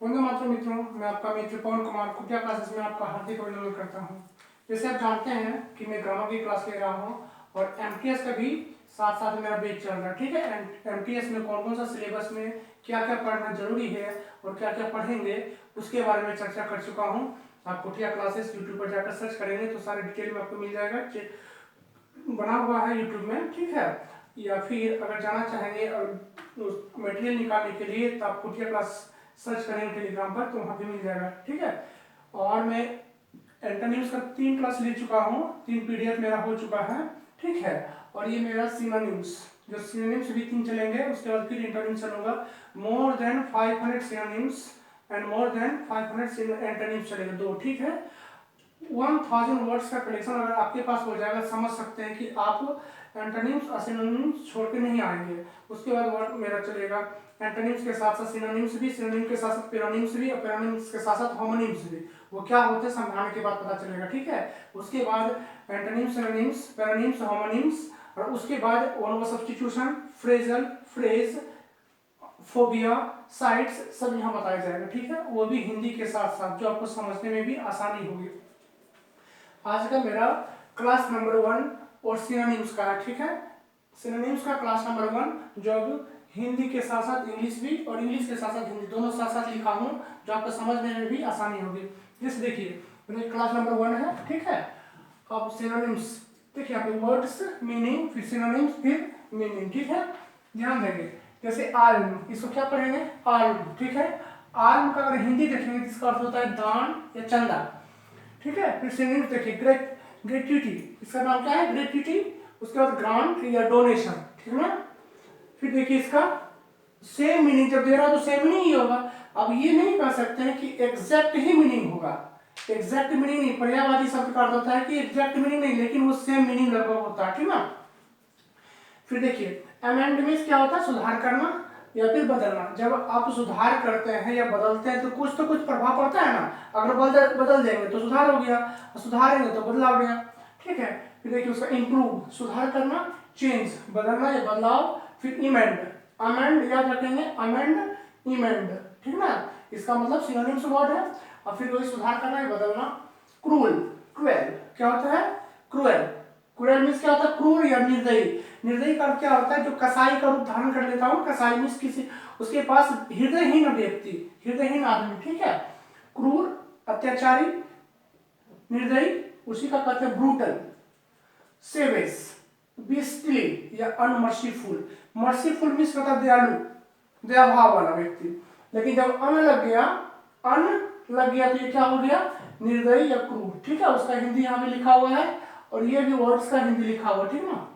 वंदे मातरम मित्रों, मैं आपका मित्र पवन कुमार खुटिया क्लासेस में आपका हार्दिक अभिनंदन करता हूं। जैसे आप जानते हैं कि मैं ग्रामर की क्लास ले रहा हूं और एमटीएस का भी साथ साथ मेरा बैच चल रहा है। ठीक है, एमटीएस में कौन कौन सा सिलेबस में क्या क्या पढ़ना जरूरी है और क्या क्या पढ़ेंगे उसके बारे में चर्चा कर चुका हूँ। आप खुटिया क्लासेस यूट्यूब पर जाकर सर्च करेंगे तो सारे डिटेल में आपको मिल जाएगा, बना हुआ है यूट्यूब में। ठीक है, या फिर अगर जाना चाहेंगे और मटेरियल निकालने के लिए तो आप खुटिया क्लास सर्च करेंगे टेलीग्राम पर तो वहाँ भी मिल जाएगा। ठीक है, और मैं एंटोनिम्स का 3 क्लास ले चुका हूँ, 3 पीडीएफ मेरा हो चुका है। ठीक है, और ये मेरा सिनोनिम्स, जो सिनोनिम्स भी 3 चलेंगे, उसके बाद फिर एंटोनिम्स चलूंगा। More than 500 synonyms and more than 500 antonyms चलेंगे 2। ठीक है, 1000 वर्ड्स का कलेक्शन अगर आपके पास हो जाएगा, समझ सकते हैं कि आप एंटोनिम्स और सिनोनिम्स छोड़ के नहीं आएंगे। उसके बाद वर्ड मेरा चलेगा एंटोनिम्स के साथ साथ सिनोनिम्स भी, सिनोनिम के साथ साथ पेरोनिम्स भी और पेरोनिम्स के साथ साथ होमोनिम्स भी। वो क्या होते हैं समझाने के बाद पता चलेगा। ठीक है, उसके बाद एंटोनिम्स, सिनोनिम्स, पेरोनिम्स, होमोनिम्स, और उसके बाद one word substitution, phrasal, phrase, phobia, sites सब यहाँ बताया जाएगा। ठीक है, वो भी हिंदी के साथ साथ, जो आपको समझने में भी आसानी होगी। आज का मेरा क्लास नंबर 1 और सिनोनिम्स का है। ठीक है, सिनोनिम्स का क्लास नंबर 1 जो अब हिंदी के साथ साथ इंग्लिश भी और इंग्लिश के साथ साथ हिंदी दोनों साथ साथ लिखा हूँ, जो आपको समझने में भी आसानी होगी। जैसे देखिए मेरे क्लास नंबर 1 है। ठीक है, अब सिनोनिम्स देखिए, यहाँ पे वर्ड्स, मीनिंग, फिर सिनोनिम्स, फिर मीनिंग। ठीक है, ध्यान देंगे। जैसे आर्म, इसको क्या पढ़ेंगे? आर्म। ठीक है, आर्म का अगर हिंदी देखेंगे तो इसका अर्थ होता है दान या चंदा। ठीक है, फिर सिनोनिम्स देखिए, ग्रेट्यूटी, इसका नाम क्या है? ग्रेट्यूटी। उसके बाद ग्रांट या डोनेशन। ठीक है ना, फिर देखिए इसका सेम मीनिंग जब दे रहा है तो सेम मीनिंग ही होगा। अब ये नहीं कह सकते हैं कि एग्जैक्ट ही मीनिंग होगा, एग्जैक्ट मीनिंग नहीं। पर्यायवाची शब्द का अर्थ होता है कि एग्जैक्ट मीनिंग नहीं, लेकिन वो सेम मीनिंग लगभग होता है। ठीक ना, फिर देखिए अमेंड मींस क्या होता है? सुधार करना या फिर बदलना। जब आप सुधार करते हैं या बदलते हैं तो कुछ प्रभाव पड़ता है ना। अगर बदल देंगे तो सुधार हो गया, सुधारेंगे तो बदलाव हो गया। ठीक है, फिर देखिए उसका इंप्रूव, सुधार करना, चेंज, बदलना या बदलाव, फिर इमेंड, अमेंड याद रखेंगे, अमेंड, इमेंड। ठीक ना, इसका मतलब सिनोनिम्स वर्ड है। और फिर वही सुधार करना या बदलना। क्रूल, क्रूएल, क्या होता है? क्रूएल, क्रूएल मींस क्या होता है? क्रूर या निर्दयी। निर्दयी का अर्थ क्या होता है? जो कसाई का रूप धारण कर लेता हूँ। कसाई मींस किसी, उसके पास हृदयहीन व्यक्ति, हृदयहीन आदमी। ठीक है, क्रूर, अत्याचारी, निर्दयी, उसी का कहते हैं ब्रूटल। सेवेज, बिस्टली या अनमर्सीफुल। मर्सीफुल मींस होता है दयालु, दया भाव वाला व्यक्ति। लेकिन जब अन लग गया तो ये क्या हो गया? निर्दयी या क्रूर। ठीक है, उसका हिंदी यहाँ भी लिखा हुआ है और ये भी वर्ड्स का हिंदी लिखा हुआ। ठीक ना,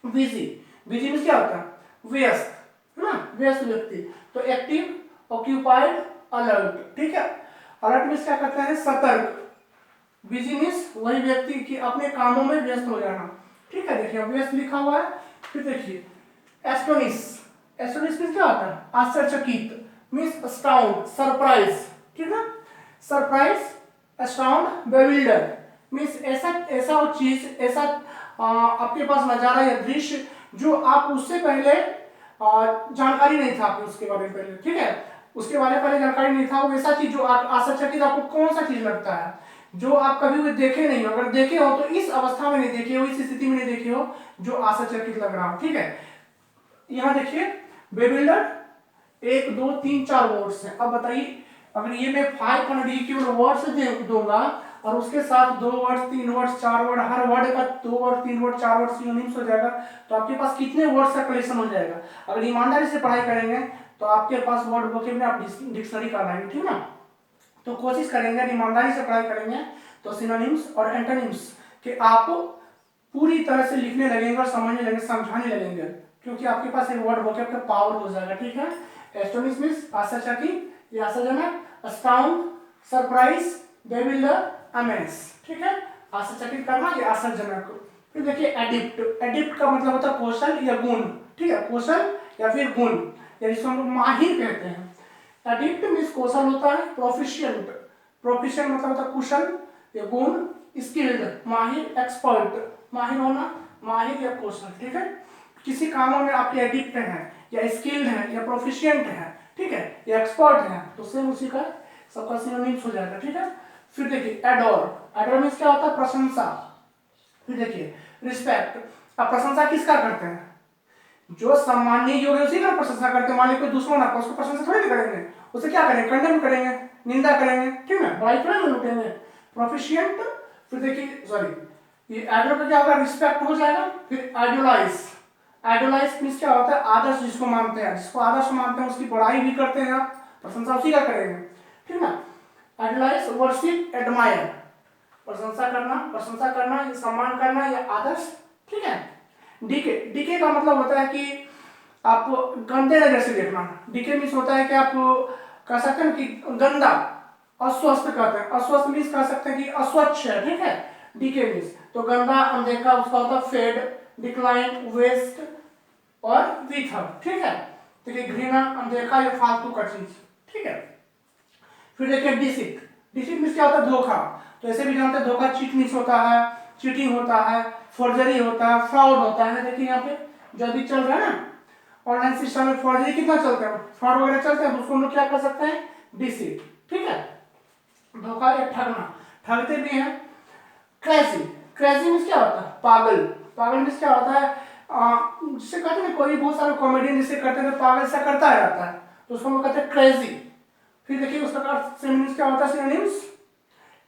बिजी, बिजी मींस क्या होता है? व्यस्त, है ना, व्यस्त व्यक्ति। तो एक्टिव, ऑक्यूपाइड, अलर्ट। ठीक है, अलर्ट मींस क्या कहते हैं? सतर्क। बिजी मींस वही व्यक्ति कि अपने कामों में व्यस्त हो जाना। ठीक है, देखिए व्यस्त लिखा हुआ है। फिर देखिए एस्टोनिश, एस्टोनिश मींस क्या होता है? आश्चर्यचकित, मींस अस्टाउंड, सरप्राइज। ठीक है, सरप्राइज, अस्टाउंड, बेविल्डर मींस ऐसा चीज, ऐसा आपके पास नजारा या दृश्य जो आप उससे पहले जानकारी नहीं था आपको उसके बारे में पहले। ठीक है, उसके बारे में पहले जानकारी नहीं था, वो ऐसा चीज जो आश्चर्यचकित आपको कौन सा चीज लगता है जो आप कभी भी देखे नहीं हो? अगर देखे हो तो इस अवस्था में नहीं देखे हो, इस स्थिति में नहीं देखे हो जो आश्चर्यचकित लग रहा हो। ठीक है, यहाँ देखिए बेविल्डर 1 2 3 4 वर्ड्स हैं। अब बताइए अगर ये मैं 500 केवल वर्ड्स दूंगा और उसके साथ 2 वर्ड्स, 3 वर्ड्स, 4 वर्ड, हर वर्ड का 2 वर्ड, 3 वर्ड, 4 वर्ड सिनोनिम्स हो जाएगा, तो आपके पास कितने वर्ड्स का कलेक्शन हो जाएगा? अगर ईमानदारी से पढ़ाई करेंगे तो आपके पास वर्ड बुक में आप डिक्शनरी का लाएंगे। ठीक ना, तो कोशिश करेंगे, ईमानदारी से पढ़ाई करेंगे तो सिनोनिम्स और एंटोनिम्स के आप पूरी तरह से लिखने लगेंगे और समझने लगेंगे, समझाने लगेंगे, क्योंकि आपके पास एक वर्ड वोकैब का पावर हो जाएगा। ठीक है, एस्टोनिश मींस आश्चर्यचकित या आश्चर्यजनक, अस्टाउंड, सरप्राइज, बेविल्डर, अमेज। ठीक है, आश्चर्यचकित करना या आश्चर्यजनक। फिर देखिए एडिप्ट, एडिप्ट का मतलब होता है कौशल या गुण। ठीक है, कौशल या फिर गुण, या जिसको हम लोग माहिर कहते हैं। एडिप्ट मींस कौशल होता है, प्रोफिशिएंट, प्रोफिशिएंट मतलब होता है कुशल या गुण, स्किल्ड, माहिर, एक्सपर्ट, माहिर होना, माहिर या कौशल। ठीक है, किसी कामों में आप एडिप्ट हैं या स्किल्ड हैं या प्रोफिशिएंट हैं। ठीक है, ये एक्सपर्ट है, तो सेम उसी का सबका सिनोनिम्स हो जाएगा। ठीक है, फिर देखिए एडोर, एडोर मीन्स क्या होता है, प्रशंसा। फिर देखिए रिस्पेक्ट, अब प्रशंसा किसका करते हैं, जो सम्माननीय योग्य उसी का प्रशंसा करते हैं। मान लीजिए कोई दुश्मन आपका, उसको प्रशंसा थोड़ी नहीं करेंगे, उसे क्या करेंगे, कंडेम करेंगे, निंदा करेंगे, ठीक है, बड़ाई थोड़ी नहीं लुटेंगे। प्रोफिशिएंट, फिर देखिए सॉरी ये एडोर का क्या होगा, रिस्पेक्ट हो जाएगा। फिर आइडोलाइज, आइडोलाइज मीन्स क्या होता है, आदर्श जिसको मानते हैं, जिसको आदर्श मानते हैं उसकी बड़ाई भी करते हैं आप, प्रशंसा उसी का करेंगे, ठीक ना। आइडोलाइज, वर्शिप, एडमायर, प्रशंसा करना या सम्मान करना या आदर्श, ठीक है। डीके, डीके का मतलब होता है कि आप गंदे नजर से देखना। डीके मीन्स होता है कि आप कह सकते हैं कि गंदा, अस्वस्थ कहते हैं, अस्वस्थ मीन्स कह सकते हैं कि अस्वच्छ है, ठीक है, डीके मीन्स। तो गंदा, अनदेखा, उसका होता है फेड, डिक्लाइन, वेस्ट और वीथर, ठीक है। देखिए घृणा, अनदेखा या फालतू का चीज, ठीक है। फिर देखिए डिसिट, डिसिट मीन्स क्या होता है, धोखा। तो ऐसे भी जानते हैं धोखा चीट मीन्स होता है, चीटिंग होता है, फॉर्जरी होता है, फ्रॉड होता है। देखिए यहाँ पे जो अभी चल रहा है ना ऑनलाइन सिस्टम में, फॉर्जरी कितना चलता है, फ्रॉड वगैरह चलते हैं, तो उसको हम लोग क्या कर सकते हैं, डिसिट, ठीक है, धोखा या ठगना, ठगते भी हैं। क्रेजी, क्रेजी मीन्स क्या होता है, पागल, पागल मीन्स क्या होता है, जिससे कहते हैं कोई बहुत सारे कॉमेडियन जिससे करते हैं तो पागल सा करता रहता है, तो उसको हम लोग कहते हैं क्रेजी। फिर देखिए उसका अर्थ सिनोनिम्स क्या होता है, सिनोनिम्स,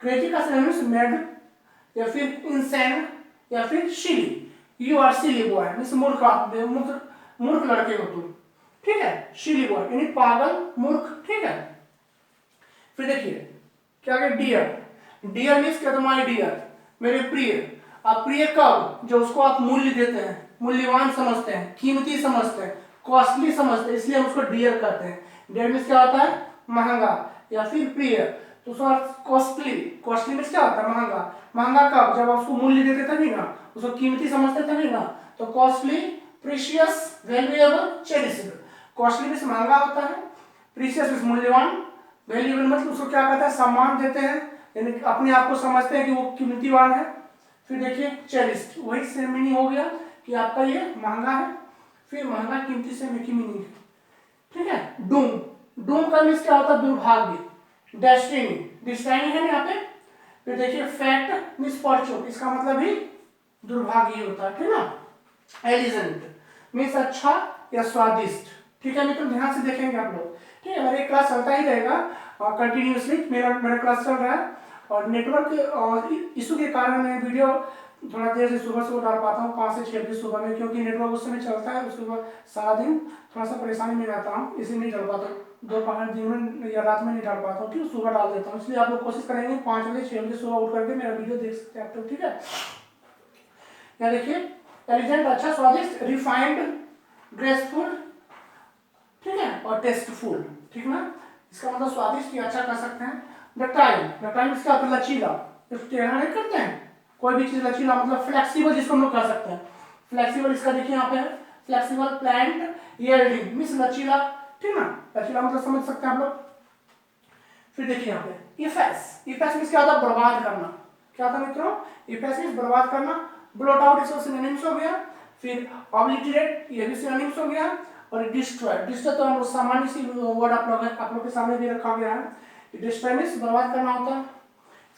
क्रेजी का सिनोनिम्स मैड या फिर इंसेन या फिर silly. You are silly boy means मूर्ख आदमी, मूर्ख लड़के हो तुम, ठीक है, सिली बॉय यानी पागल, मूर्ख, ठीक है। फिर देखिए क्या है, डियर, डियर मीन्स क्या, माय डियर, मेरे प्रिय। आप प्रिय कब, जो उसको आप मूल्य देते हैं, मूल्यवान समझते हैं, कीमती समझते हैं, कॉस्टली समझते हैं, इसलिए हम उसको डियर कहते हैं। डियर मीन्स क्या होता है, महंगा या फिर प्रिय। तो उसका कॉस्टली, कॉस्टली मीन्स क्या होता है, महंगा। महंगा कब, जब आप उसको मूल्य देते तभी ना, उसको कीमती समझते तभी ना। तो costly, precious, valuable, cherishable. Costly means महंगा होता है, प्रीशियस मीन्स मूल्यवान, वैल्यूएबल मतलब उसको क्या कहते हैं, सम्मान देते हैं, यानी अपने आप को समझते हैं कि वो कीमतीवान है। फिर देखिए चेरिश्ड, वही सेम मीनिंग हो गया कि आपका ये महंगा है। फिर महंगा कीमती से एक ही मीनिंग है, ठीक है। डूम, डूम का मीन्स क्या होता है, दुर्भाग्य, डेस्टिनी, डेस्टिनी है ना यहाँ पे। फिर देखिए फैक्ट मीन्स फॉर्चून, इसका मतलब भी दुर्भाग्य होता है, ठीक ना। एलिजेंट मीन्स अच्छा या स्वादिष्ट, ठीक है मित्रों, ध्यान से देखेंगे आप लोग, ठीक है। मेरा क्लास चलता ही रहेगा कंटिन्यूसली, मेरा क्लास चल रहा है। और नेटवर्क इशू के कारण मैं वीडियो थोड़ा देर से सुबह डाल पाता हूँ, 5 से 6 बजे सुबह में, क्योंकि नेटवर्क उस समय चलता है, उसके बाद सारा दिन थोड़ा सा परेशानी में रहता हूँ, इसलिए नहीं डाल पाता, दोपहर दिन में या रात में नहीं डाल पाता हूँ, ठीक है, सुबह डाल देता हूँ। इसलिए आप लोग कोशिश करेंगे 5 बजे 6 बजे सुबह उठ करके मेरा वीडियो देख सकते हैं आप लोग, ठीक है। यहाँ देखिए एलिजेंट अच्छा, स्वादिष्ट, रिफाइंड, ग्रेसफुल, ठीक है, और टेस्टफुल, ठीक ना। इसका मतलब स्वादिष्ट या अच्छा कह सकते हैं। डक्टाइल, डक्टाइल इसका मतलब लचीला, टेढ़ा नहीं करते हैं, कोई भी चीज लचीला, मतलब फ्लेक्सिबल जिसको हम लोग कह सकते हैं, फ्लेक्सिबल। इसका देखिए यहाँ पे है फ्लेक्सिबल, प्लांट, यील्डिंग मींस लचीला, ठीक ना, लचीला मतलब समझ सकते हैं आप लोग। फिर देखिए यहाँ पे इफेस, इफेस मींस क्या होता है, बर्बाद करना, क्या होता है मित्रों, इफेस मींस बर्बाद करना। ब्लॉट आउट इसका सिनोनिम्स हो गया। फिर ऑब्लिटरेट, ये भी सिनोनिम्स हो गया। और डिस्ट्रॉय, डिस्ट्रॉय तो हम सामान्य सी वर्ड आप लोग के सामने भी रखा गया है, डिस्ट्रॉय मींस बर्बाद करना होता है।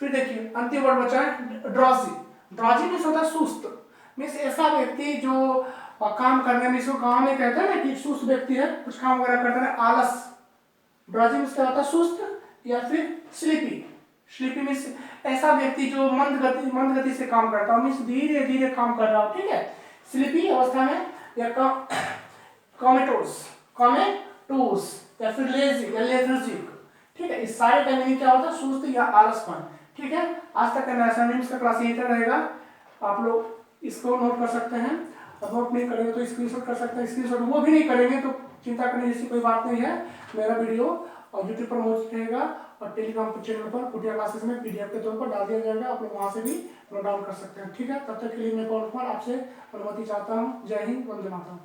फिर देखिए अंतिम वर्ड बचा है ड्रॉजी, ड्रॉजी मींस होता है सुस्त, मींस ऐसा व्यक्ति जो काम करने में, इसको गाँव में कहते हैं ना कि सुस्त व्यक्ति है, कुछ काम वगैरह करता है, आलस। ड्रॉजी मींस क्या होता है, सुस्त या फिर स्लीपी, स्लीपी मींस ऐसा व्यक्ति जो मंद गति से काम करता हो, मींस धीरे धीरे काम कर रहा हो, ठीक है, स्लीपी अवस्था में। या कॉमेटोस, कॉमेटोस या फिर लेजी या लेथर्जिक, ठीक है। इस सारे का मीनिंग क्या होता है, सुस्त या आलसपन, ठीक है। आज तक का सिनोनिम्स का क्लास यही तरह रहेगा, आप लोग इसको नोट कर सकते हैं, और नोट नहीं करेंगे तो स्क्रीनशॉट कर सकते हैं, स्क्रीनशॉट वो भी नहीं करेंगे तो चिंता करने जैसी कोई बात नहीं है। मेरा वीडियो और यूट्यूब पर मौजूद रहेगा, और टेलीग्राम चैनल पर कुटिया क्लासेस में पीडीएफ के तौर पर डाल दिया जाएगा, आप लोग वहां से भी नोट डाउन कर सकते हैं, ठीक है। तब तक के लिए मैं पवन कुमार आपसे अनुमति चाहता हूँ। जय हिंद, वंदे मातरम।